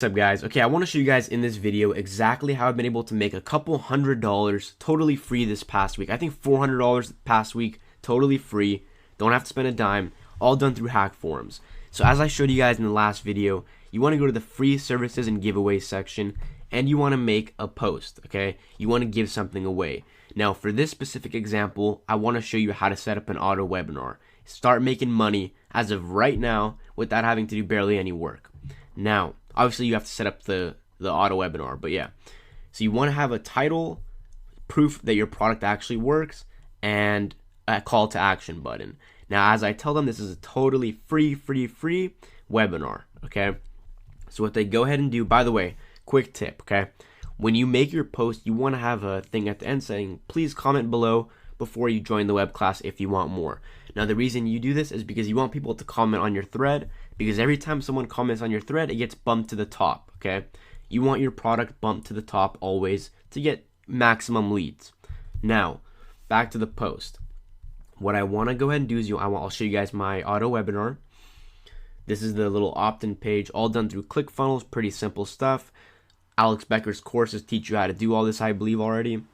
What's up, guys? Okay, I want to show you guys in this video exactly how I've been able to make a couple $100 totally free this past week. I think $400 past week, totally free. Don't have to spend a dime, all done through hack forums. So as I showed you guys in the last video, you want to go to the free services and giveaways section and you want to make a post, okay? You want to give something away. Now, for this specific example, I want to show you how to set up an auto webinar. Start making money as of right now without having to do barely any work. Now, obviously you have to set up the auto webinar, but yeah. So you want to have a title, proof that your product actually works, and a call to action button. Now, as I tell them, this is a totally free webinar, okay? So what they go ahead and do, by the way, quick tip, okay? When you make your post, you want to have a thing at the end saying, please comment below before you join the web class if you want more. Now, the reason you do this is because you want people to comment on your thread, because every time someone comments on your thread, it gets bumped to the top, okay? You want your product bumped to the top always to get maximum leads. Now, back to the post. What I want to go ahead and do is I'll show you guys my auto webinar. This is the little opt-in page, all done through ClickFunnels, pretty simple stuff. Alex Becker's courses teach you how to do all this, I believe, already.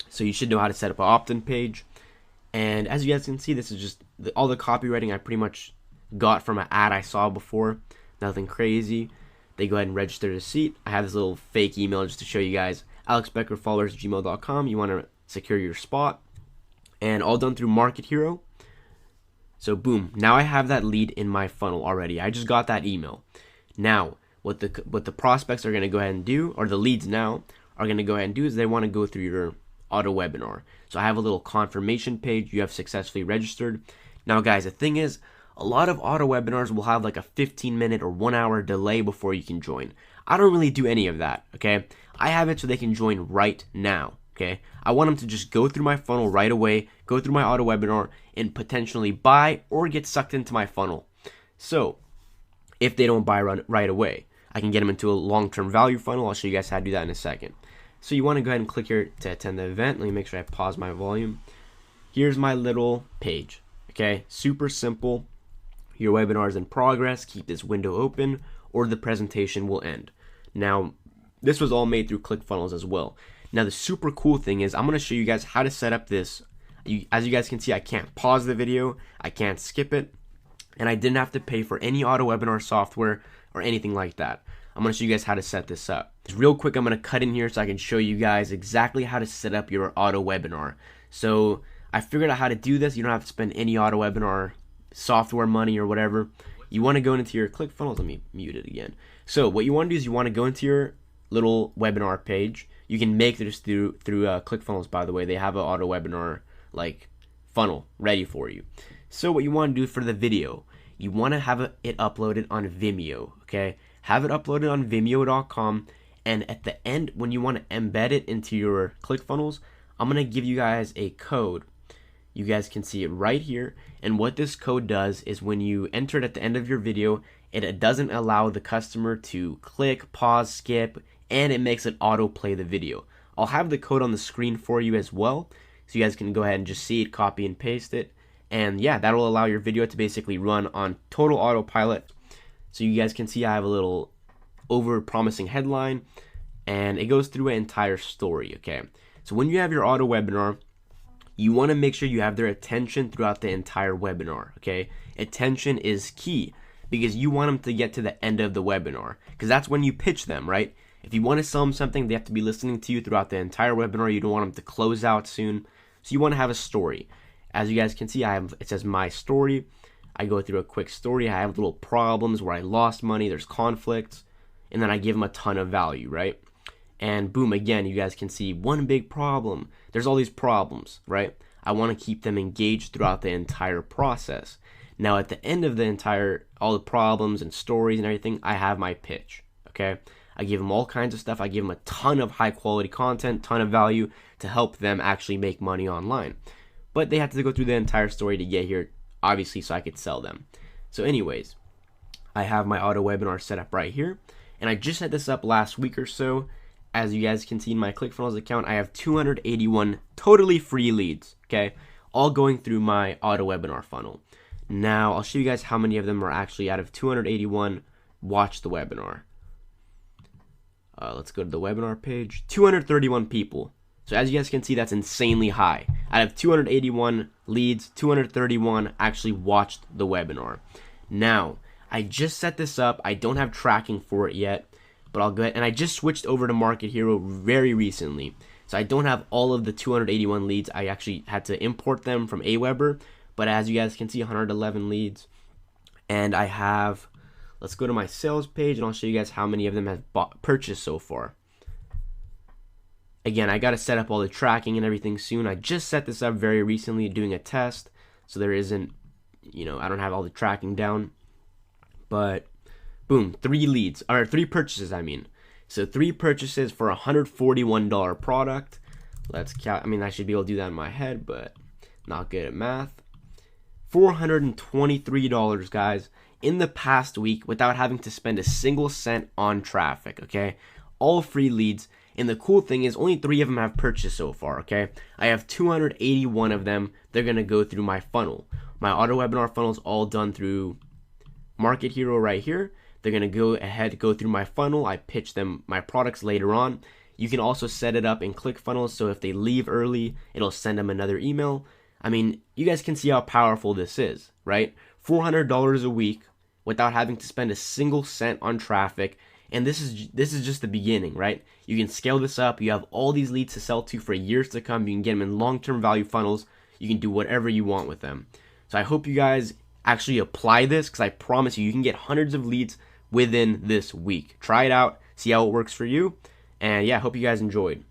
So you should know how to set up an opt-in page. And as you guys can see, this is just all the copywriting I pretty much got from an ad I saw before. Nothing crazy. They go ahead and register a seat. I have this little fake email just to show you guys. alexbeckerfollowers@gmail.com. You want to secure your spot. And all done through Market Hero. So boom, now I have that lead in my funnel already. I just got that email. Now, what the prospects are going to go ahead and do, or the leads now are going to go ahead and do, is they want to go through your auto webinar. So I have a little confirmation page. You have successfully registered. Now, guys, the thing is, a lot of auto webinars will have like a 15-minute or 1-hour delay before you can join. I don't really do any of that, okay? I have it so they can join right now, okay? I want them to just go through my funnel right away, go through my auto webinar, and potentially buy or get sucked into my funnel. So if they don't buy right away, I can get them into a long-term value funnel. I'll show you guys how to do that in a second. So you want to go ahead and click here to attend the event. Let me make sure I pause my volume. Here's my little page, okay? Super simple. Your webinar is in progress. Keep this window open or the presentation will end. Now, this was all made through ClickFunnels as well. Now, the super cool thing is I'm going to show you guys how to set up this. As you guys can see, I can't pause the video. I can't skip it. And I didn't have to pay for any auto webinar software or anything like that. I'm going to show you guys how to set this up. Just real quick, I'm going to cut in here so I can show you guys exactly how to set up your auto webinar. So I figured out how to do this. You don't have to spend any auto webinar software money or whatever. You want to go into your ClickFunnels. Let me mute it again. So what you want to do is you want to go into your little webinar page. You can make this through ClickFunnels, by the way. They have an auto webinar like funnel ready for you. So what you want to do for the video, you want to have it uploaded on Vimeo, okay? Have it uploaded on Vimeo.com, and at the end, when you want to embed it into your ClickFunnels, I'm going to give you guys a code. You guys can see it right here, and what this code does is when you enter it at the end of your video, it doesn't allow the customer to click, pause, skip, and it makes it autoplay the video. I'll have the code on the screen for you as well, so you guys can go ahead and just see it, copy and paste it. And yeah, that'll allow your video to basically run on total autopilot. So you guys can see I have a little over-promising headline, and it goes through an entire story, okay? So when you have your auto webinar, you want to make sure you have their attention throughout the entire webinar, okay? Attention is key because you want them to get to the end of the webinar because that's when you pitch them, right? If you want to sell them something, they have to be listening to you throughout the entire webinar. You don't want them to close out soon. So you want to have a story. As you guys can see, it says my story. I go through a quick story. I have little problems where I lost money. There's conflicts. And then I give them a ton of value, right? And boom, again, you guys can see one big problem. There's all these problems, right? I want to keep them engaged throughout the entire process. Now, at the end of all the problems and stories and everything, I have my pitch, okay? I give them all kinds of stuff. I give them a ton of high quality content, ton of value to help them actually make money online. But they have to go through the entire story to get here, obviously, so I could sell them. So anyways, I have my auto webinar set up right here. And I just set this up last week or so. As you guys can see in my ClickFunnels account, I have 281 totally free leads, okay? All going through my auto webinar funnel. Now, I'll show you guys how many of them are actually out of 281 watch the webinar. Let's go to the webinar page. 231 people. So as you guys can see, that's insanely high. Out of 281 leads, 231 actually watched the webinar. Now, I just set this up. I don't have tracking for it yet, but I'll go ahead. And I just switched over to Market Hero very recently. So I don't have all of the 281 leads. I actually had to import them from Aweber. But as you guys can see, 111 leads. And I have, let's go to my sales page and I'll show you guys how many of them have purchased so far. Again, I got to set up all the tracking and everything soon. I just set this up very recently doing a test. So there isn't, I don't have all the tracking down. But boom, 3 purchases, I mean. So 3 purchases for a $141 product. Let's count. I mean, I should be able to do that in my head, but not good at math. $423, guys, in the past week without having to spend a single cent on traffic, okay? All free leads. And the cool thing is only 3 of them have purchased so far, okay? I have 281 of them. They're going to go through my funnel. My auto webinar funnel is all done through Market Hero right here. They're going to go ahead, go through my funnel. I pitch them my products later on. You can also set it up in ClickFunnels, so if they leave early, it'll send them another email. I mean, you guys can see how powerful this is, right? $400 a week without having to spend a single cent on traffic. And this is just the beginning, right? You can scale this up. You have all these leads to sell to for years to come. You can get them in long-term value funnels. You can do whatever you want with them. So I hope you guys actually apply this, because I promise you can get hundreds of leads within this week. Try it out, see how it works for you, and yeah, I hope you guys enjoyed.